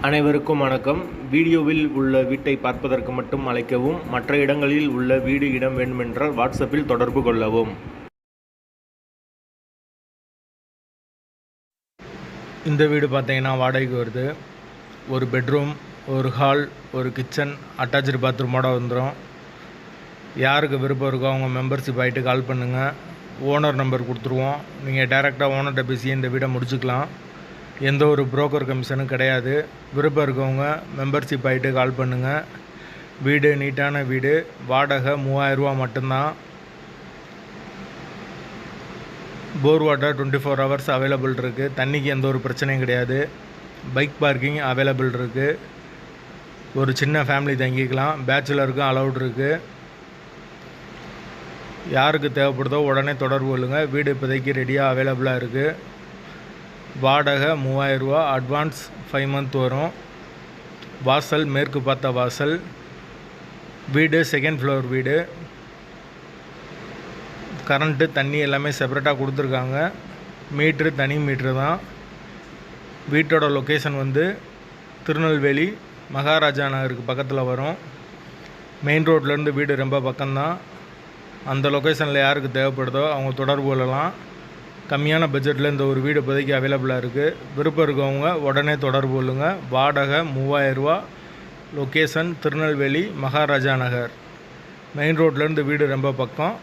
அனைவருக்கும் வணக்கம். வீடியோவில் உள்ள வீட்டை பார்ப்பதற்கு மட்டும் அழைக்கவும். மற்ற இடங்களில் உள்ள வீடு இடம் வேண்டுமென்றால் வாட்ஸ்அப்பில் தொடர்பு கொள்ளவும். இந்த வீடு பார்த்தீங்கன்னா வாடகைக்கு வருது. ஒரு பெட்ரூம், ஒரு ஹால், ஒரு கிச்சன், அட்டாச்சு பாத்ரூமோட வந்துடும். யாருக்கு விருப்பம் இருக்கோ அவங்க மெம்பர்ஷிப் ஆகிட்டு கால் பண்ணுங்கள். ஓனர் நம்பர் கொடுத்துருவோம். நீங்கள் டைரெக்டாக ஓனர்கிட்ட பேசி இந்த வீடை முடிச்சுக்கலாம். எந்த ஒரு புரோக்கர் கமிஷனும் கிடையாது. விருப்பம் இருக்கவங்க மெம்பர்ஷிப் ஆகிட்டு கால் பண்ணுங்கள். வீடு நீட்டான வீடு. வாடகை 3000 ரூபா மட்டும்தான். போர் வாட்டர் 24 ஹவர்ஸ் அவைலபிள் இருக்குது. தண்ணிக்கு எந்த ஒரு பிரச்சனையும் கிடையாது. பைக் பார்க்கிங் அவைலபிள் இருக்குது. ஒரு சின்ன ஃபேமிலி தங்கிக்கலாம். பேச்சுலருக்கும் அலவுட் இருக்குது. யாருக்கு தேவைப்படுதோ உடனே தொடர்பு கொள்ளுங்கள். வீடு இப்போதைக்கு ரெடியாக அவைலபிளாக இருக்குது. வாடகை 3000 ரூபா. அட்வான்ஸ் 5 மந்த் வரும். வாசல் மேற்கு பார்த்த வாசல். வீடு செகண்ட் ஃப்ளோர் வீடு. கரண்ட்டு தண்ணி எல்லாமே செப்பரேட்டாக கொடுத்துருக்காங்க. மீட்ரு தனி மீட்ரு தான். வீட்டோட லொக்கேஷன் திருநெல்வேலி மகாராஜா நகருக்கு பக்கத்தில் வரும். மெயின் ரோட்லேருந்து வீடு ரொம்ப பக்கம்தான். அந்த லொக்கேஷனில் யாருக்கு தேவைப்படுதோ அவங்க தொடர்பு கொள்ளலாம். கம்மியான பட்ஜெட்டில் இந்த ஒரு வீடு இப்போதைக்கு அவைலபிளாக இருக்குது. விருப்பம் இருக்கவங்க உடனே தொடர்பு கொள்ளுங்கள். வாடகை 3000 ரூபா. லொக்கேஷன் திருநெல்வேலி மகாராஜா நகர். மெயின் ரோட்லேருந்து வீடு ரொம்ப பக்கம்.